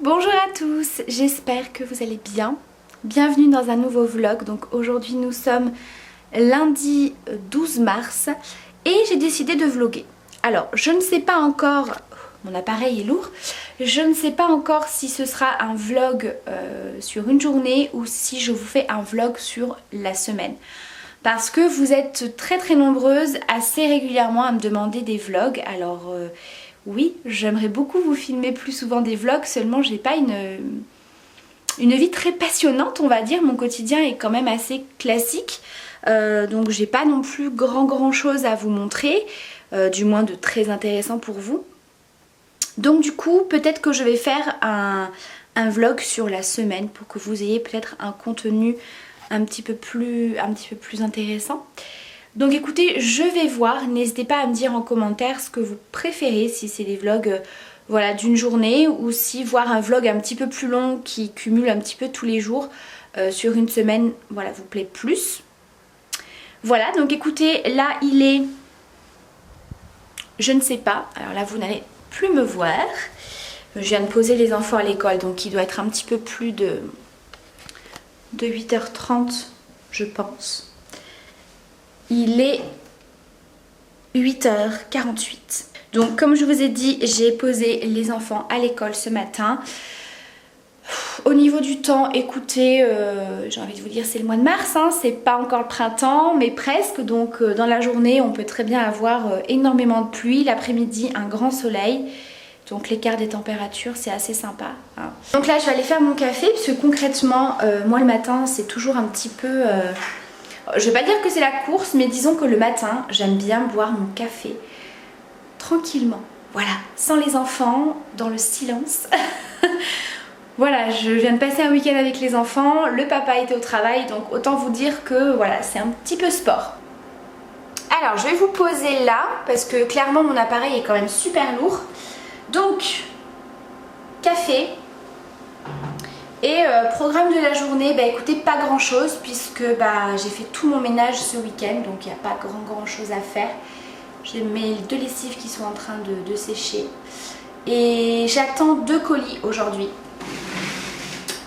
Bonjour à tous, j'espère que vous allez bien. Bienvenue dans un nouveau vlog. Donc aujourd'hui nous sommes lundi 12 mars et j'ai décidé de vlogger. Alors je ne sais pas encore, mon appareil est lourd, je ne sais pas encore si ce sera un vlog sur une journée ou si je vous fais un vlog sur la semaine. Parce que vous êtes très nombreuses assez régulièrement à me demander des vlogs. Alors oui, j'aimerais beaucoup vous filmer plus souvent des vlogs, seulement j'ai pas une vie très passionnante, on va dire. Mon quotidien est quand même assez classique, donc j'ai pas non plus grand chose à vous montrer, du moins de très intéressant pour vous. Donc du coup, peut-être que je vais faire un vlog sur la semaine pour que vous ayez peut-être un contenu un petit peu plus intéressant. Donc écoutez, je vais voir, n'hésitez pas à me dire en commentaire ce que vous préférez, si c'est des vlogs voilà, d'une journée ou si voir un vlog un petit peu plus long qui cumule un petit peu tous les jours sur une semaine, voilà, vous plaît plus. Voilà, donc écoutez, là il est, je ne sais pas, alors là vous n'allez plus me voir. Je viens de poser les enfants à l'école, donc il doit être un petit peu plus de 8h30 je pense. Il est 8h48. Donc comme je vous ai dit, j'ai posé les enfants à l'école ce matin. Au niveau du temps, écoutez, j'ai envie de vous dire c'est le mois de mars, hein, c'est pas encore le printemps, mais presque. Donc dans la journée, on peut très bien avoir énormément de pluie. L'après-midi, un grand soleil. Donc l'écart des températures, c'est assez sympa, hein. Donc là, je vais aller faire mon café, parce que concrètement, moi le matin, c'est toujours un petit peu... je vais pas dire que c'est la course, mais disons que le matin, j'aime bien boire mon café tranquillement. Voilà, sans les enfants, dans le silence. Voilà, je viens de passer un week-end avec les enfants, le papa était au travail, donc autant vous dire que voilà, c'est un petit peu sport. Alors, je vais vous poser là, parce que clairement mon appareil est quand même super lourd. Donc, café. Et programme de la journée, bah écoutez, pas grand chose puisque j'ai fait tout mon ménage ce week-end, donc il n'y a pas grand chose à faire. J'ai mes 2 lessives qui sont en train de sécher. Et j'attends 2 colis aujourd'hui.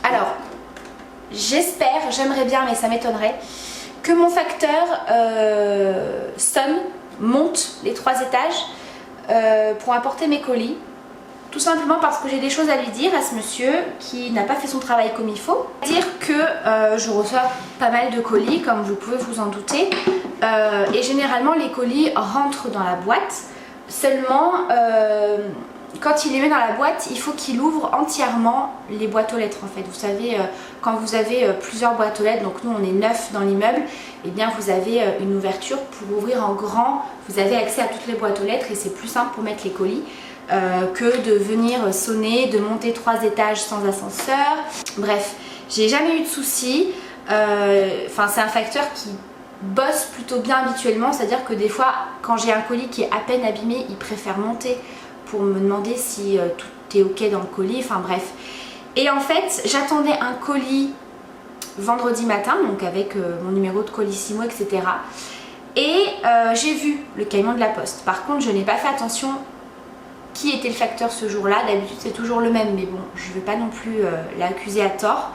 Alors, j'espère, j'aimerais bien, mais ça m'étonnerait, que mon facteur sonne, monte les 3 étages pour apporter mes colis. Tout simplement parce que j'ai des choses à lui dire à ce monsieur qui n'a pas fait son travail comme il faut. Dire que je reçois pas mal de colis, comme vous pouvez vous en douter, et généralement les colis rentrent dans la boîte. Seulement, quand il les met dans la boîte, il faut qu'il ouvre entièrement les boîtes aux lettres en fait. Vous savez, quand vous avez plusieurs boîtes aux lettres, donc nous on est 9 dans l'immeuble, et bien vous avez une ouverture pour ouvrir en grand. Vous avez accès à toutes les boîtes aux lettres et c'est plus simple pour mettre les colis. Que de venir sonner, de monter 3 étages sans ascenseur. Bref, j'ai jamais eu de soucis. Enfin, c'est un facteur qui bosse plutôt bien habituellement, c'est-à-dire que des fois, quand j'ai un colis qui est à peine abîmé, il préfère monter pour me demander si tout est ok dans le colis. Enfin bref. Et en fait, j'attendais un colis vendredi matin, donc avec mon numéro de colissimo, etc. Et j'ai vu le camion de la poste. Par contre, je n'ai pas fait attention qui était le facteur ce jour-là. D'habitude c'est toujours le même, mais bon, je ne vais pas non plus l'accuser à tort.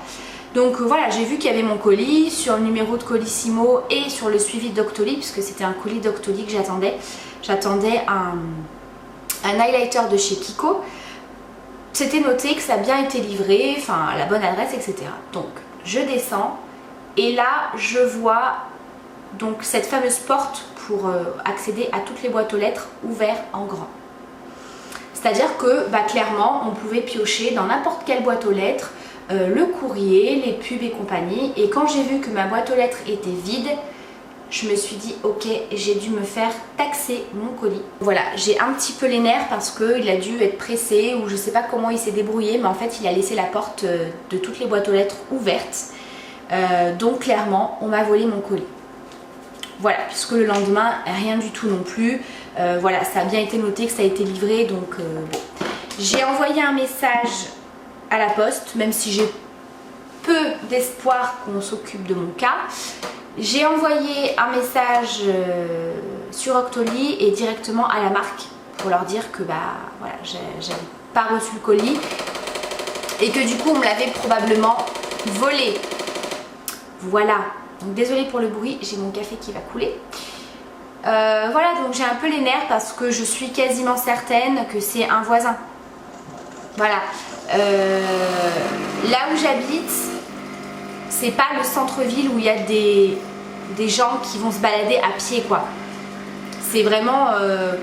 Donc voilà, j'ai vu qu'il y avait mon colis sur le numéro de colissimo et sur le suivi d'Octoly, puisque c'était un colis d'Octoly que j'attendais. J'attendais un highlighter de chez Kiko. C'était noté que ça a bien été livré, enfin à la bonne adresse, etc. Donc je descends et là je vois donc cette fameuse porte pour accéder à toutes les boîtes aux lettres ouvertes en grand. C'est-à-dire que clairement on pouvait piocher dans n'importe quelle boîte aux lettres le courrier, les pubs et compagnie. Et quand j'ai vu que ma boîte aux lettres était vide, je me suis dit ok, j'ai dû me faire taxer mon colis. Voilà, j'ai un petit peu les nerfs parce qu'il a dû être pressé ou je sais pas comment il s'est débrouillé, mais en fait il a laissé la porte de toutes les boîtes aux lettres ouvertes. Donc clairement on m'a volé mon colis. Voilà, puisque le lendemain, rien du tout non plus. Voilà, ça a bien été noté que ça a été livré, donc bon. J'ai envoyé un message à la poste, même si j'ai peu d'espoir qu'on s'occupe de mon cas. J'ai envoyé un message sur Octoly et directement à la marque pour leur dire que voilà, j'avais pas reçu le colis. et que du coup on me l'avait probablement volé. Voilà, donc désolée pour le bruit, j'ai mon café qui va couler. Voilà, donc j'ai un peu les nerfs parce que je suis quasiment certaine que c'est un voisin. Voilà, là où j'habite, c'est pas le centre-ville où il y a des gens qui vont se balader à pied quoi. C'est vraiment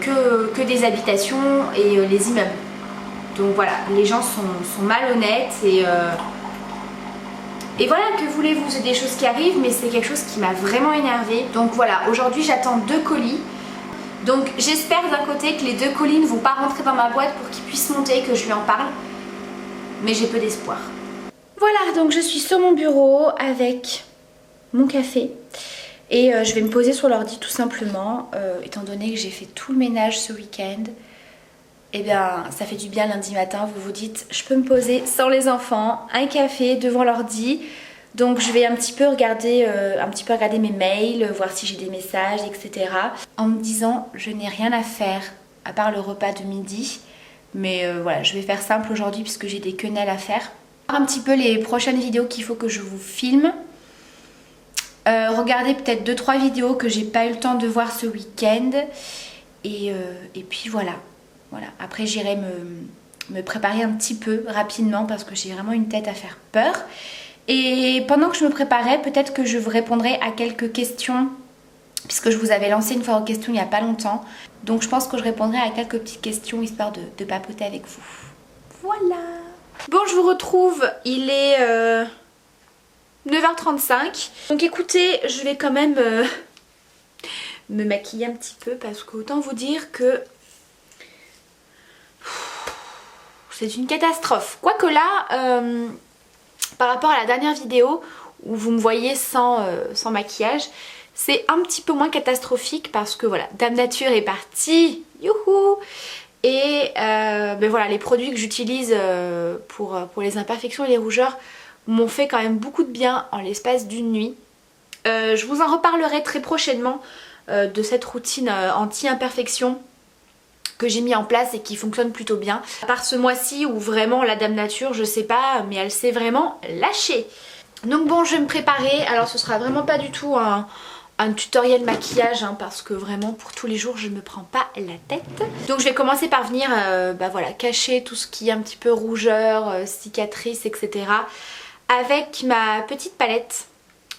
que des habitations et les immeubles. Donc voilà, les gens sont malhonnêtes et voilà, que voulez-vous, c'est des choses qui arrivent, mais c'est quelque chose qui m'a vraiment énervée. Donc voilà, aujourd'hui j'attends 2 colis. Donc j'espère d'un côté que les 2 colis ne vont pas rentrer dans ma boîte pour qu'ils puissent monter, que je lui en parle. Mais j'ai peu d'espoir. Voilà, donc je suis sur mon bureau avec mon café. Et je vais me poser sur l'ordi tout simplement, étant donné que j'ai fait tout le ménage ce week-end. Et bien ça fait du bien lundi matin, vous vous dites je peux me poser sans les enfants, un café devant l'ordi. Donc je vais un petit peu regarder mes mails, voir si j'ai des messages, etc. En me disant je n'ai rien à faire à part le repas de midi. Mais voilà, je vais faire simple aujourd'hui puisque j'ai des quenelles à faire. Un petit peu les prochaines vidéos qu'il faut que je vous filme. Regardez peut-être 2-3 vidéos que j'ai pas eu le temps de voir ce week-end. Et puis voilà. Après j'irai me préparer un petit peu rapidement parce que j'ai vraiment une tête à faire peur. Et pendant que je me préparais, peut-être que je vous répondrai à quelques questions puisque je vous avais lancé une fois aux questions il n'y a pas longtemps. Donc je pense que je répondrai à quelques petites questions histoire de papoter avec vous. Voilà. Bon, je vous retrouve, il est 9h35. Donc écoutez, je vais quand même me maquiller un petit peu parce qu'autant vous dire que c'est une catastrophe. Quoique là, par rapport à la dernière vidéo où vous me voyez sans maquillage, c'est un petit peu moins catastrophique parce que voilà, Dame Nature est partie, youhou. Et ben voilà, les produits que j'utilise pour les imperfections et les rougeurs m'ont fait quand même beaucoup de bien en l'espace d'une nuit. Je vous en reparlerai très prochainement de cette routine anti-imperfection que j'ai mis en place et qui fonctionne plutôt bien. À part ce mois-ci où vraiment la Dame Nature, je sais pas, mais elle s'est vraiment lâchée. Donc bon, je vais me préparer. Alors ce sera vraiment pas du tout un tutoriel maquillage hein, parce que vraiment pour tous les jours je me prends pas la tête. Donc je vais commencer par venir voilà, cacher tout ce qui est un petit peu rougeur, cicatrices, etc. avec ma petite palette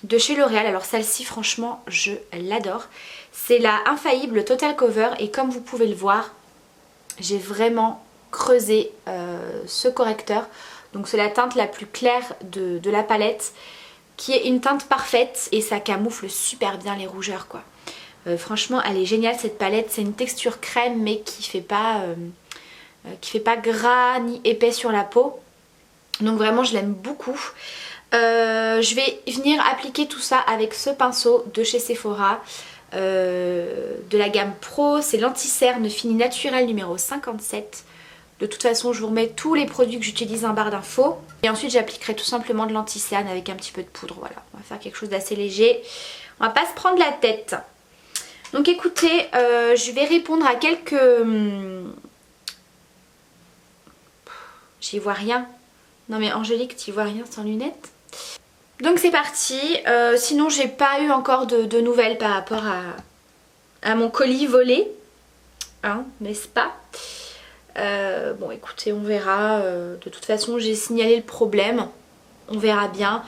de chez L'Oréal. Alors celle-ci franchement je l'adore. C'est la Infaillible Total Cover et comme vous pouvez le voir, j'ai vraiment creusé ce correcteur. Donc c'est la teinte la plus claire de la palette, qui est une teinte parfaite et ça camoufle super bien les rougeurs quoi. Franchement elle est géniale cette palette, c'est une texture crème mais qui fait pas gras ni épais sur la peau. Donc vraiment je l'aime beaucoup. Je vais venir appliquer tout ça avec ce pinceau de chez Sephora. De la gamme Pro, c'est l'anti-cerne fini naturel numéro 57. De toute façon je vous remets tous les produits que j'utilise en barre d'infos. Et ensuite j'appliquerai tout simplement de l'anti-cerne avec un petit peu de poudre. Voilà, on va faire quelque chose d'assez léger. On va pas se prendre la tête. Donc écoutez, je vais répondre à quelques... J'y vois rien. Non mais Angélique, t'y vois rien sans lunettes? Donc c'est parti. Sinon j'ai pas eu encore de nouvelles par rapport à mon colis volé. Hein, n'est-ce pas? Bon écoutez, on verra. De toute façon j'ai signalé le problème. On verra bien.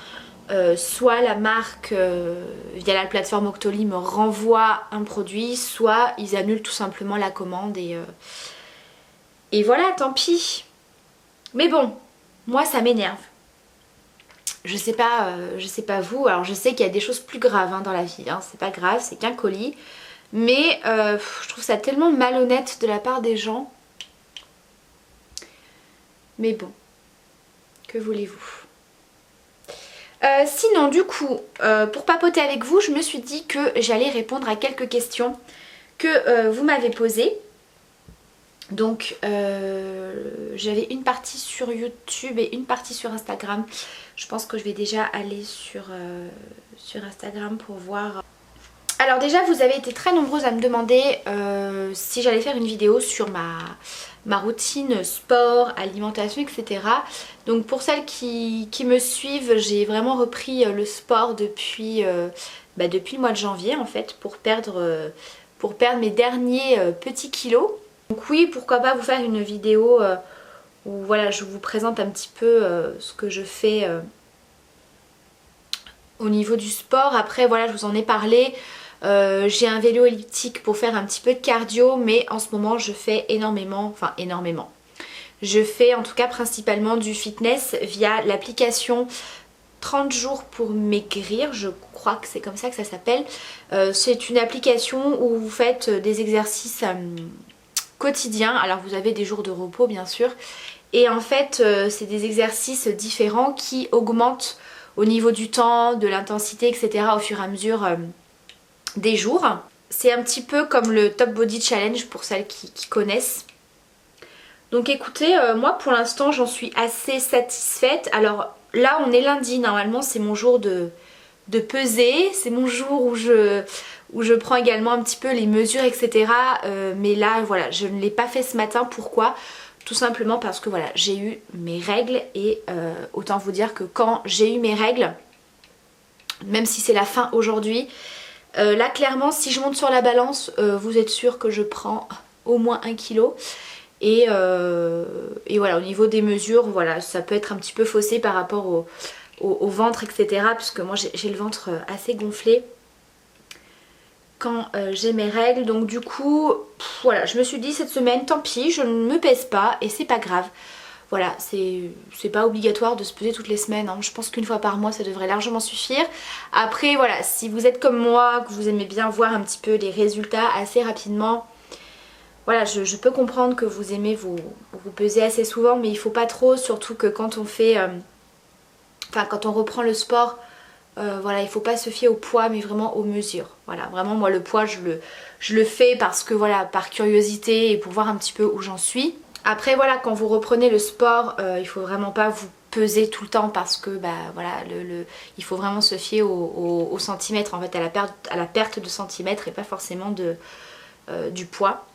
Soit la marque via la plateforme Octoly me renvoie un produit, soit ils annulent tout simplement la commande et voilà, tant pis. Mais bon, moi ça m'énerve. Je sais pas vous, alors je sais qu'il y a des choses plus graves hein, dans la vie, hein. C'est pas grave, c'est qu'un colis. Mais je trouve ça tellement malhonnête de la part des gens. Mais bon, que voulez-vous? Sinon du coup, pour papoter avec vous, je me suis dit que j'allais répondre à quelques questions que vous m'avez posées. Donc j'avais une partie sur YouTube et une partie sur Instagram. Je pense que je vais déjà aller sur Instagram pour voir. Alors déjà vous avez été très nombreuses à me demander si j'allais faire une vidéo sur ma routine sport, alimentation, etc. Donc pour celles qui me suivent, j'ai vraiment repris le sport depuis le mois de janvier en fait pour perdre mes derniers petits kilos. Donc oui, pourquoi pas vous faire une vidéo où voilà, je vous présente un petit peu ce que je fais au niveau du sport. Après voilà, je vous en ai parlé. J'ai un vélo elliptique pour faire un petit peu de cardio, mais en ce moment je fais énormément. Je fais en tout cas principalement du fitness via l'application 30 jours pour maigrir, je crois que c'est comme ça que ça s'appelle. C'est une application où vous faites des exercices quotidiens. Alors vous avez des jours de repos bien sûr. Et en fait c'est des exercices différents qui augmentent au niveau du temps, de l'intensité, etc. au fur et à mesure des jours. C'est un petit peu comme le Top Body Challenge pour celles qui connaissent. Donc écoutez, moi pour l'instant j'en suis assez satisfaite. Alors là on est lundi, normalement c'est mon jour de peser, c'est mon jour où je prends également un petit peu les mesures, etc. Mais là voilà, je ne l'ai pas fait ce matin. Pourquoi ? Tout simplement parce que voilà, j'ai eu mes règles et autant vous dire que quand j'ai eu mes règles, même si c'est la fin aujourd'hui, là clairement si je monte sur la balance, vous êtes sûr que je prends au moins 1 kg. Et voilà, au niveau des mesures, voilà, ça peut être un petit peu faussé par rapport au ventre, etc. Puisque moi j'ai le ventre assez gonflé quand j'ai mes règles. Donc du coup, voilà, je me suis dit cette semaine, tant pis, je ne me pèse pas et c'est pas grave. Voilà, c'est pas obligatoire de se peser toutes les semaines, hein. Je pense qu'une fois par mois ça devrait largement suffire. Après voilà, si vous êtes comme moi, que vous aimez bien voir un petit peu les résultats assez rapidement, voilà, je peux comprendre que vous aimez vous peser assez souvent, mais il faut pas trop, surtout que quand on fait, quand on reprend le sport, voilà, il faut pas se fier au poids, mais vraiment aux mesures. Voilà, vraiment moi le poids je le fais parce que voilà, par curiosité et pour voir un petit peu où j'en suis. Après voilà, quand vous reprenez le sport, il faut vraiment pas vous peser tout le temps parce que voilà, il faut vraiment se fier au centimètre, en fait, à la perte de centimètres et pas forcément du poids.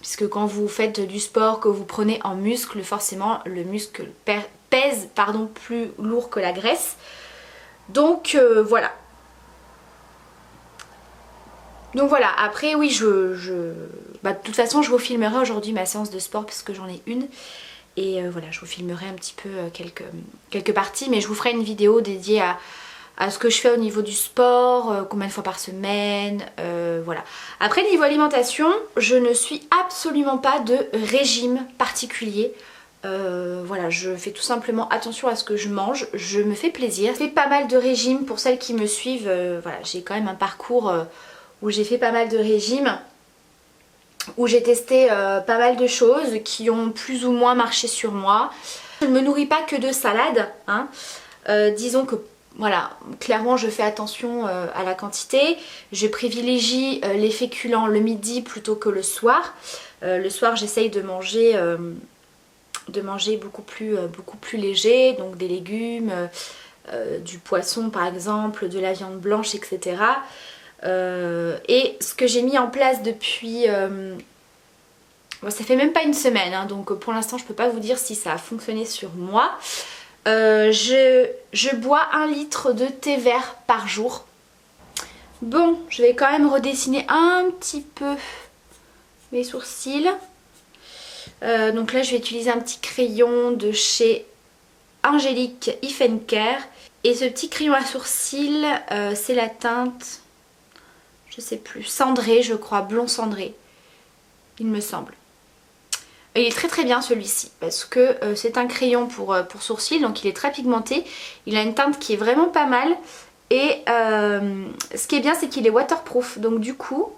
Puisque quand vous faites du sport, que vous prenez en muscle, forcément le muscle pèse plus lourd que la graisse. Donc voilà. Donc voilà, après oui, de toute façon je vous filmerai aujourd'hui ma séance de sport parce que j'en ai une. Et voilà, je vous filmerai un petit peu quelques parties, mais je vous ferai une vidéo dédiée à ce que je fais au niveau du sport, combien de fois par semaine, voilà. Après niveau alimentation, je ne suis absolument pas de régime particulier. Voilà, je fais tout simplement attention à ce que je mange, je me fais plaisir. Je fais pas mal de régimes pour celles qui me suivent, voilà, j'ai quand même un parcours où j'ai fait pas mal de régimes, où j'ai testé pas mal de choses qui ont plus ou moins marché sur moi. Je ne me nourris pas que de salade, hein. Disons que voilà, clairement je fais attention à la quantité. Je privilégie les féculents le midi plutôt que le soir. Le soir j'essaye de manger beaucoup plus léger, donc des légumes, du poisson par exemple, de la viande blanche, etc. Et ce que j'ai mis en place depuis... bon, ça fait même pas une semaine, hein, donc pour l'instant je peux pas vous dire si ça a fonctionné sur moi. Je bois 1 litre de thé vert par jour. Bon, je vais quand même redessiner un petit peu mes sourcils. Donc là je vais utiliser un petit crayon de chez Angélique If & Care. Et ce petit crayon à sourcils, c'est la teinte, je sais plus, cendré je crois, blond cendré, il me semble. Il est très très bien celui-ci parce que c'est un crayon pour sourcils, donc il est très pigmenté, il a une teinte qui est vraiment pas mal et ce qui est bien c'est qu'il est waterproof, donc du coup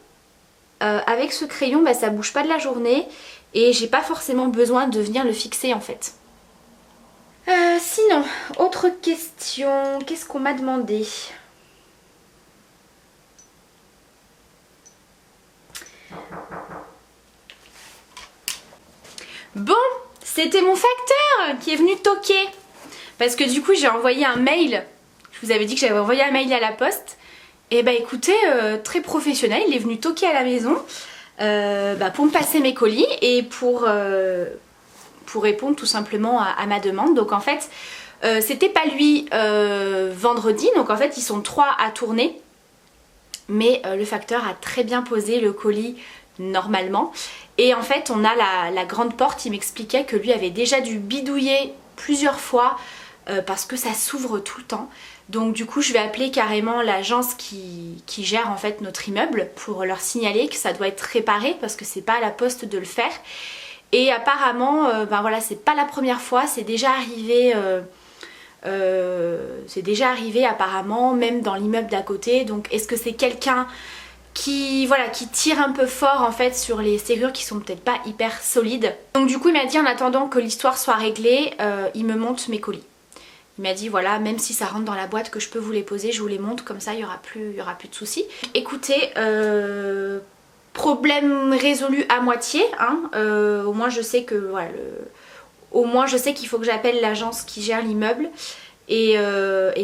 avec ce crayon ça bouge pas de la journée et j'ai pas forcément besoin de venir le fixer en fait. Sinon, autre question, qu'est-ce qu'on m'a demandé ? Bon, c'était mon facteur qui est venu toquer. Parce que du coup j'ai envoyé un mail. Je vous avais dit que j'avais envoyé un mail à la poste. Et bah écoutez, très professionnel, il est venu toquer à la maison pour me passer mes colis et pour répondre tout simplement à ma demande. Donc en fait, c'était pas lui vendredi, donc en fait ils sont 3 à tourner. Mais le facteur a très bien posé le colis normalement. Et en fait on a la grande porte, il m'expliquait que lui avait déjà dû bidouiller plusieurs fois parce que ça s'ouvre tout le temps. Donc du coup je vais appeler carrément l'agence qui gère en fait notre immeuble pour leur signaler que ça doit être réparé parce que c'est pas à la poste de le faire. Et apparemment, voilà, c'est pas la première fois, c'est déjà arrivé apparemment, même dans l'immeuble d'à côté. Donc est-ce que c'est quelqu'un qui tire un peu fort en fait sur les serrures qui sont peut-être pas hyper solides. Donc du coup il m'a dit en attendant que l'histoire soit réglée, il me monte mes colis. Il m'a dit voilà, même si ça rentre dans la boîte que je peux vous les poser, je vous les monte, comme ça il y aura plus de soucis. Écoutez, problème résolu à moitié, hein. Au moins je sais que voilà, au moins je sais qu'il faut que j'appelle l'agence qui gère l'immeuble. Et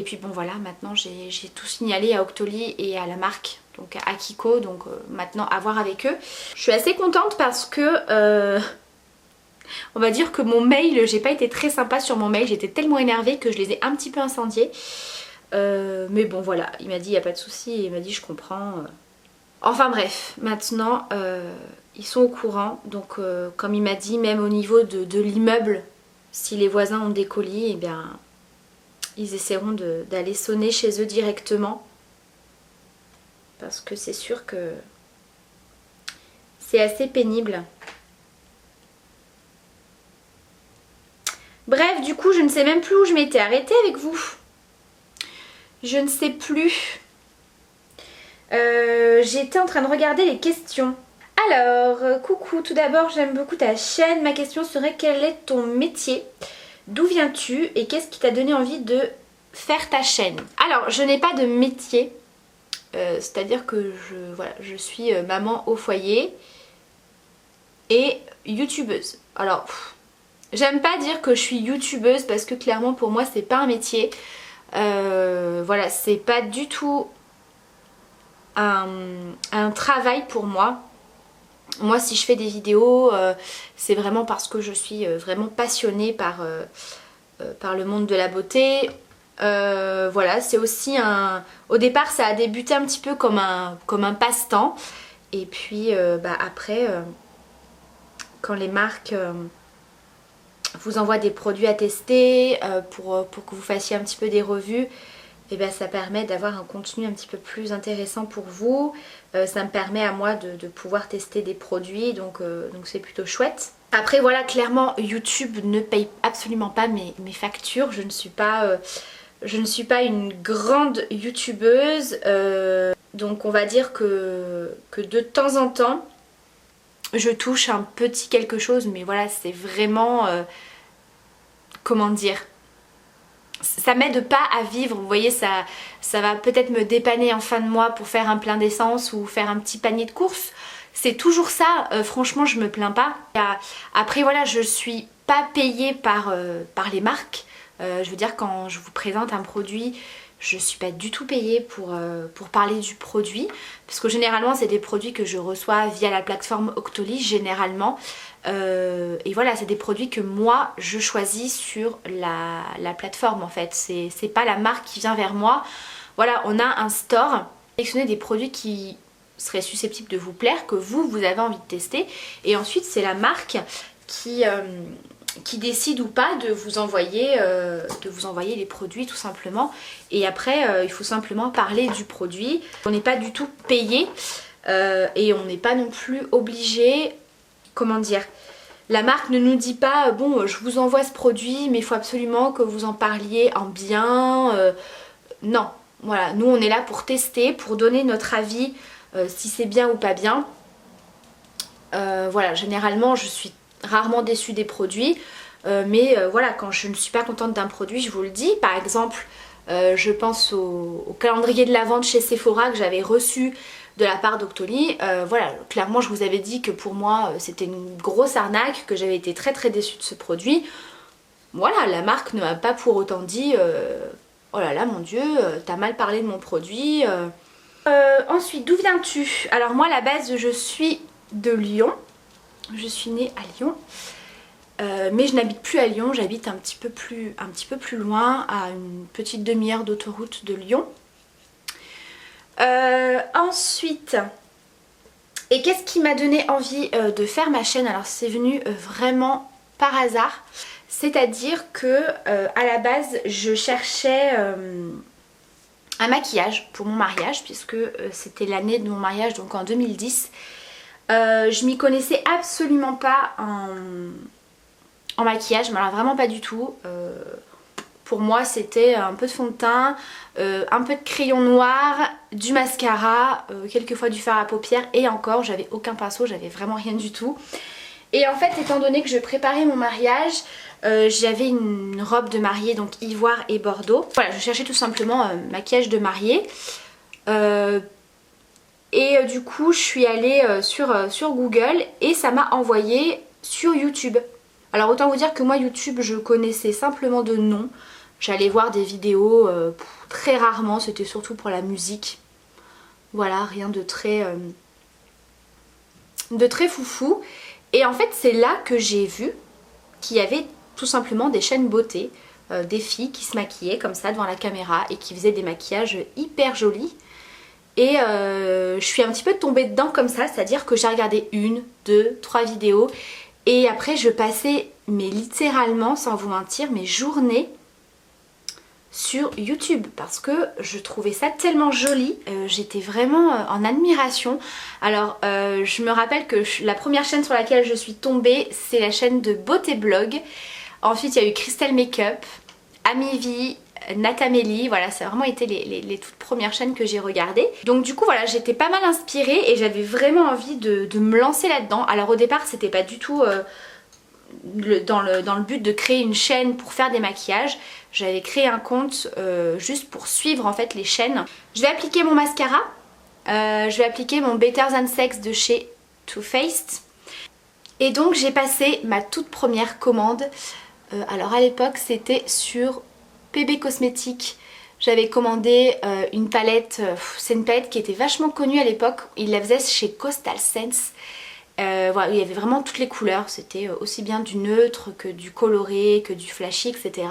puis bon voilà, maintenant j'ai tout signalé à Octoly et à la marque, donc à Kiko, donc maintenant à voir avec eux. Je suis assez contente parce que on va dire que mon mail, j'ai pas été très sympa sur mon mail, j'étais tellement énervée que je les ai un petit peu incendiés. Mais bon voilà, il m'a dit il n'y a pas de souci, il m'a dit je comprends. Enfin bref, maintenant ils sont au courant, donc comme il m'a dit, même au niveau de l'immeuble, si les voisins ont des colis, eh bien ils essaieront d'aller sonner chez eux directement. Parce que c'est sûr que c'est assez pénible. Bref, du coup je ne sais même plus où je m'étais arrêtée avec vous. Je ne sais plus. J'étais en train de regarder les questions. Alors, coucou, tout d'abord j'aime beaucoup ta chaîne. Ma question serait quel est ton métier? D'où viens-tu et qu'est-ce qui t'a donné envie de faire ta chaîne? Alors, je n'ai pas de métier. C'est-à-dire que je suis maman au foyer et youtubeuse. Alors, j'aime pas dire que je suis youtubeuse parce que clairement pour moi c'est pas un métier. Voilà, c'est pas du tout un travail pour moi. Moi si je fais des vidéos c'est vraiment parce que je suis vraiment passionnée par le monde de la beauté. Voilà, c'est aussi au départ ça a débuté un petit peu comme un passe-temps. Et puis après quand les marques vous envoient des produits à tester pour que vous fassiez un petit peu des revues, et bien ça permet d'avoir un contenu un petit peu plus intéressant pour vous. Ça me permet à moi de pouvoir tester des produits, donc c'est plutôt chouette. Après voilà, clairement YouTube ne paye absolument pas mes factures. Je ne suis pas une grande youtubeuse, donc on va dire que de temps en temps je touche un petit quelque chose, mais voilà, c'est vraiment comment dire, ça m'aide pas à vivre. Vous voyez, ça va peut-être me dépanner en fin de mois pour faire un plein d'essence ou faire un petit panier de courses. C'est toujours ça, franchement je me plains pas. Après voilà, je suis pas payée par les marques. Je veux dire, quand je vous présente un produit, je suis pas du tout payée pour parler du produit, parce que généralement c'est des produits que je reçois via la plateforme Octoly généralement. Et voilà, c'est des produits que moi je choisis sur la plateforme en fait. C'est pas la marque qui vient vers moi. Voilà, on a un store, sélectionner des produits qui seraient susceptibles de vous plaire, que vous avez envie de tester, et ensuite c'est la marque qui décide ou pas de vous envoyer les produits tout simplement. Et après il faut simplement parler du produit. On n'est pas du tout payé et on n'est pas non plus obligé, comment dire, la marque ne nous dit pas bon je vous envoie ce produit mais il faut absolument que vous en parliez en bien. Non, voilà, nous on est là pour tester, pour donner notre avis si c'est bien ou pas bien. Voilà, généralement je suis rarement déçue des produits, mais voilà, quand je ne suis pas contente d'un produit je vous le dis. Par exemple je pense au calendrier de la vente chez Sephora que j'avais reçu de la part d'Octoly. Voilà, clairement je vous avais dit que pour moi c'était une grosse arnaque, que j'avais été très très déçue de ce produit. Voilà, la marque ne m'a pas pour autant dit oh là là mon dieu t'as mal parlé de mon produit. Ensuite, d'où viens-tu? Alors moi à la base je suis de Lyon. Je suis née à Lyon. Mais je n'habite plus à Lyon, j'habite un petit peu plus loin, à une petite demi-heure d'autoroute de Lyon. Ensuite, et qu'est-ce qui m'a donné envie de faire ma chaîne? Alors c'est venu vraiment par hasard. C'est-à-dire que à la base je cherchais un maquillage pour mon mariage, puisque c'était l'année de mon mariage, donc en 2010. Je m'y connaissais absolument pas en maquillage, mais alors vraiment pas du tout. Pour moi c'était un peu de fond de teint, un peu de crayon noir, du mascara, quelquefois du fard à paupières, et encore j'avais aucun pinceau, j'avais vraiment rien du tout. Et en fait, étant donné que je préparais mon mariage, j'avais une robe de mariée, donc ivoire et bordeaux. Voilà, je cherchais tout simplement maquillage de mariée. Du coup, je suis allée sur Google et ça m'a envoyé sur YouTube. Alors autant vous dire que moi YouTube, je connaissais simplement de nom. J'allais voir des vidéos très rarement, c'était surtout pour la musique. Voilà, rien de très foufou. Et en fait c'est là que j'ai vu qu'il y avait tout simplement des chaînes beauté, des filles qui se maquillaient comme ça devant la caméra et qui faisaient des maquillages hyper jolis. Et je suis un petit peu tombée dedans comme ça, c'est-à-dire que j'ai regardé 1, 2, 3 vidéos et après je passais, mais littéralement sans vous mentir, mes journées sur YouTube parce que je trouvais ça tellement joli, j'étais vraiment en admiration. Alors je me rappelle que la première chaîne sur laquelle je suis tombée, c'est la chaîne de Beauté Blog. Ensuite il y a eu Crystal Makeup, Amivi, Natamélie, voilà, ça a vraiment été les toutes premières chaînes que j'ai regardées. Donc du coup voilà, j'étais pas mal inspirée et j'avais vraiment envie de me lancer là-dedans. Alors au départ c'était pas du tout dans le but de créer une chaîne pour faire des maquillages. J'avais créé un compte juste pour suivre en fait les chaînes. Je vais appliquer mon mascara, je vais appliquer mon Better Than Sex de chez Too Faced. Et donc j'ai passé ma toute première commande. Alors à l'époque c'était sur PB Cosmétiques. J'avais commandé une palette, c'est une palette qui était vachement connue à l'époque. Il la faisait chez Coastal Scents. Voilà, il y avait vraiment toutes les couleurs, c'était aussi bien du neutre que du coloré, que du flashy, etc.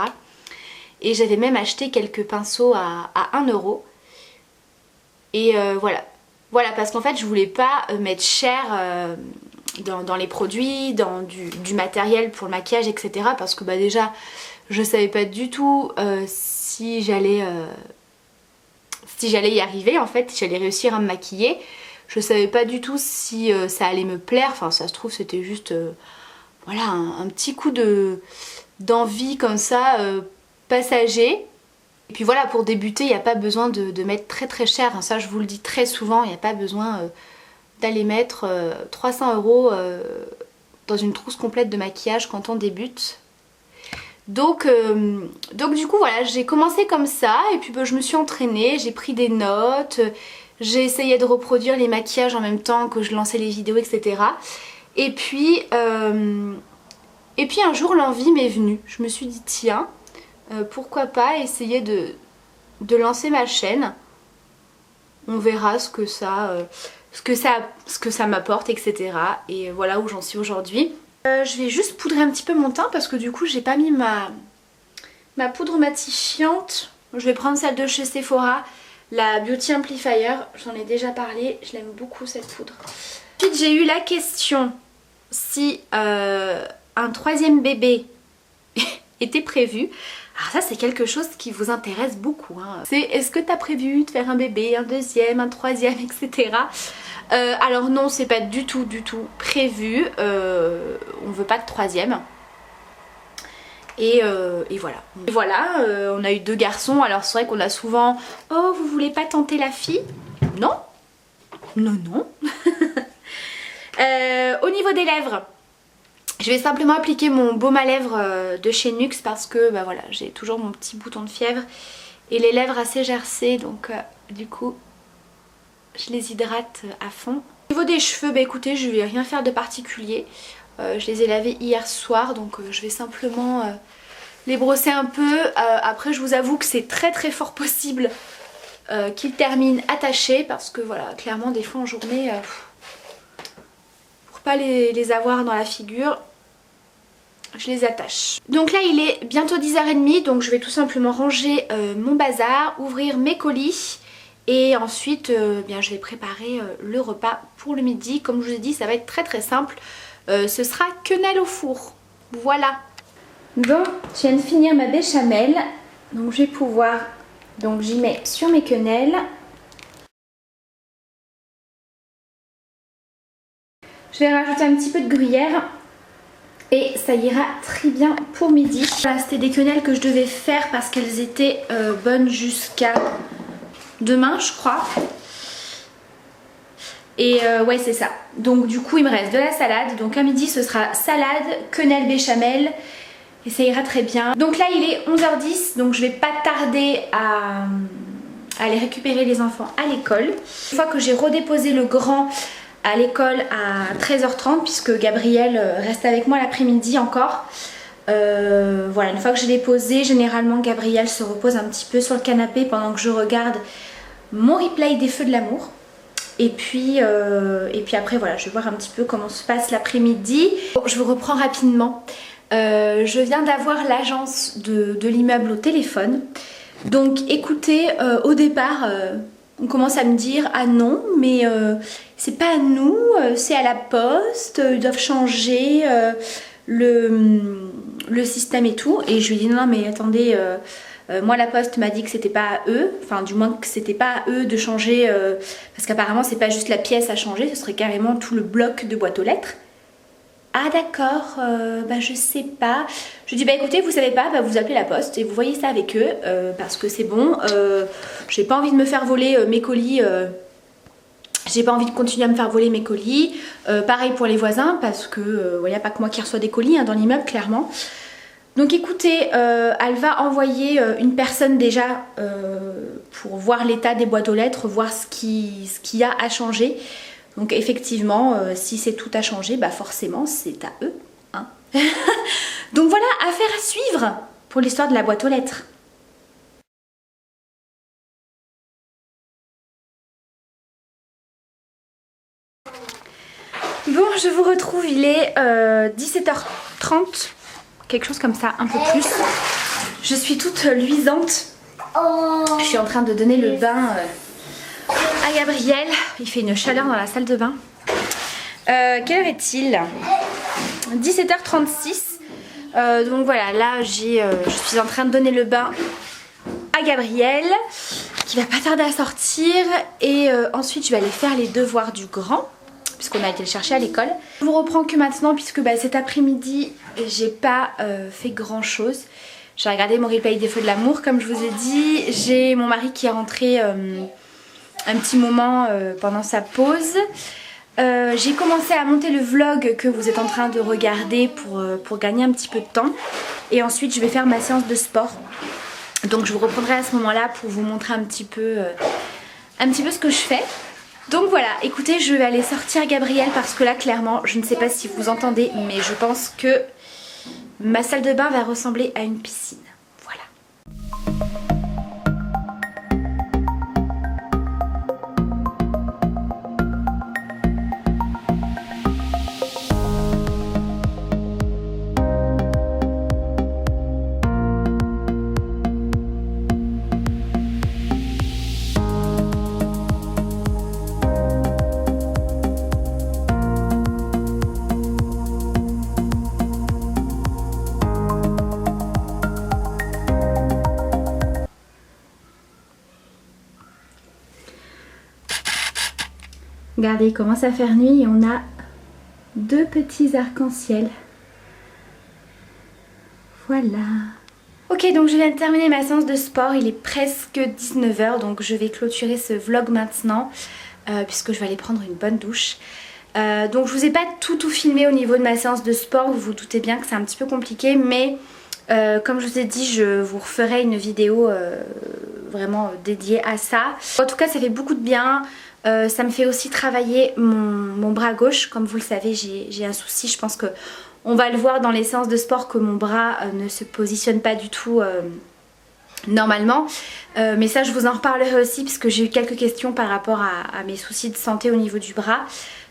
Et j'avais même acheté quelques pinceaux à 1 €. Et voilà, parce qu'en fait je voulais pas mettre cher dans les produits, dans du matériel pour le maquillage, etc. Parce que bah déjà je savais pas du tout si j'allais y arriver en fait, si j'allais réussir à me maquiller. Je savais pas du tout si ça allait me plaire, enfin ça se trouve c'était juste voilà un petit coup d'envie comme ça passager. Et puis voilà, pour débuter il n'y a pas besoin de mettre très très cher, hein, ça je vous le dis très souvent, il n'y a pas besoin d'aller mettre 300 € dans une trousse complète de maquillage quand on débute. Donc du coup voilà, j'ai commencé comme ça et puis bah, je me suis entraînée, j'ai pris des notes, j'ai essayé de reproduire les maquillages en même temps que je lançais les vidéos, etc. Et puis un jour l'envie m'est venue, je me suis dit tiens, pourquoi pas essayer de lancer ma chaîne. On verra ce que ça m'apporte, etc. Et voilà où j'en suis aujourd'hui. Je vais juste poudrer un petit peu mon teint parce que du coup j'ai pas mis ma poudre matifiante. Je vais prendre celle de chez Sephora, la Beauty Amplifier, j'en ai déjà parlé, je l'aime beaucoup cette poudre. Ensuite j'ai eu la question si un 3e bébé était prévu. Alors ça c'est quelque chose qui vous intéresse beaucoup, hein. C'est est-ce que t'as prévu de faire un bébé, un 2e, un 3e, etc. Alors non, c'est pas du tout prévu, on veut pas de 3e. Et voilà. Et voilà, on a eu 2 garçons, alors c'est vrai qu'on a souvent « Oh, vous voulez pas tenter la fille ?» Non. Non. Au niveau des lèvres, je vais simplement appliquer mon baume à lèvres de chez NYX parce que bah voilà, j'ai toujours mon petit bouton de fièvre et les lèvres assez gercées, donc du coup je les hydrate à fond. Au niveau des cheveux, bah écoutez, je vais rien faire de particulier. Je les ai lavés hier soir, donc je vais simplement les brosser un peu. Après je vous avoue que c'est très fort possible qu'il termine attaché parce que voilà, clairement des fois en journée, pour pas les avoir dans la figure, je les attache. Donc là il est bientôt 10h30, donc je vais tout simplement ranger mon bazar, ouvrir mes colis et ensuite bien, je vais préparer le repas pour le midi. Comme je vous ai dit, ça va être très très simple, ce sera quenelle au four, voilà. Bon, je viens de finir ma béchamel, donc je vais pouvoir, donc j'y mets sur mes quenelles. Je vais rajouter un petit peu de gruyère et ça ira très bien pour midi. Voilà, c'était des quenelles que je devais faire parce qu'elles étaient bonnes jusqu'à demain je crois. Et ouais c'est ça. Donc du coup il me reste de la salade. Donc à midi ce sera salade, quenelle béchamel. Et ça ira très bien. Donc là il est 11h10, donc je vais pas tarder à aller récupérer les enfants à l'école. Une fois que j'ai redéposé le grand à l'école à 13h30, puisque Gabriel reste avec moi l'après-midi encore. Voilà, une fois que je l'ai posé, généralement Gabriel se repose un petit peu sur le canapé pendant que je regarde mon replay des Feux de l'amour. Et puis après voilà, je vais voir un petit peu comment se passe l'après-midi. Bon, je vous reprends rapidement. Je viens d'avoir l'agence de l'immeuble au téléphone. Donc écoutez, au départ on commence à me dire ah non mais c'est pas à nous, c'est à la poste, ils doivent changer le système et tout. Et je lui dis non mais attendez, moi la poste m'a dit que c'était pas à eux, enfin du moins que c'était pas à eux de changer, parce qu'apparemment c'est pas juste la pièce à changer, ce serait carrément tout le bloc de boîte aux lettres. Ah d'accord, bah je sais pas. Je dis bah écoutez, vous savez pas, bah vous appelez la poste et vous voyez ça avec eux, parce que c'est bon, j'ai pas envie de me faire voler mes colis, j'ai pas envie de continuer à me faire voler mes colis. Pareil pour les voisins, parce que y a pas que moi qui reçois des colis hein, dans l'immeuble clairement. Donc écoutez, elle va envoyer une personne déjà pour voir l'état des boîtes aux lettres, voir ce qu'il y a à changer. Donc effectivement, si c'est tout à changer, bah forcément c'est à eux. Hein. Donc voilà, affaire à suivre pour l'histoire de la boîte aux lettres. Bon, je vous retrouve, il est 17h30, quelque chose comme ça, un peu plus. Je suis toute luisante. Je suis en train de donner le bain à Gabriel. Il fait une chaleur dans la salle de bain. Quelle heure est-il? 17h36. Donc voilà, là je suis en train de donner le bain à Gabriel qui va pas tarder à sortir. Et ensuite je vais aller faire les devoirs du grand, puisqu'on a été le chercher à l'école. Je vous reprends que maintenant, puisque bah, cet après-midi j'ai pas fait grand chose. J'ai regardé mon replay des Feux de l'amour comme je vous ai dit. J'ai mon mari qui est rentré un petit moment pendant sa pause. J'ai commencé à monter le vlog que vous êtes en train de regarder pour gagner un petit peu de temps. Et ensuite je vais faire ma séance de sport. Donc je vous reprendrai à ce moment là pour vous montrer un petit peu ce que je fais. Donc voilà, écoutez, je vais aller sortir Gabriel parce que là clairement je ne sais pas si vous entendez, mais je pense que ma salle de bain va ressembler à une piscine. Voilà. Regardez, il commence à faire nuit et on a deux petits arcs-en-ciel. Voilà. Ok, donc je viens de terminer ma séance de sport, il est presque 19h, donc je vais clôturer ce vlog maintenant, puisque je vais aller prendre une bonne douche. Donc je vous ai pas tout filmé au niveau de ma séance de sport, vous vous doutez bien que c'est un petit peu compliqué, mais comme je vous ai dit, je vous referai une vidéo vraiment dédiée à ça. En tout cas, ça fait beaucoup de bien. Ça me fait aussi travailler mon bras gauche. Comme vous le savez, j'ai un souci. Je pense que on va le voir dans les séances de sport que mon bras ne se positionne pas du tout normalement. Mais ça je vous en reparlerai aussi parce que j'ai eu quelques questions par rapport à mes soucis de santé au niveau du bras.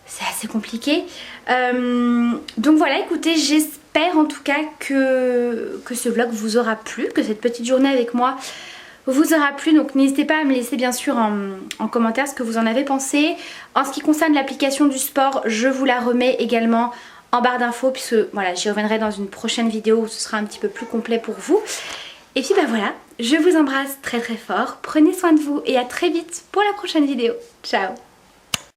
C'est assez compliqué. Donc voilà, écoutez, j'espère en tout cas que ce vlog vous aura plu, que cette petite journée avec moi vous aura plu. Donc n'hésitez pas à me laisser bien sûr en commentaire ce que vous en avez pensé. En ce qui concerne l'application du sport, je vous la remets également en barre d'infos puisque voilà, j'y reviendrai dans une prochaine vidéo où ce sera un petit peu plus complet pour vous. Et puis bah voilà, je vous embrasse très très fort, prenez soin de vous et à très vite pour la prochaine vidéo. Ciao!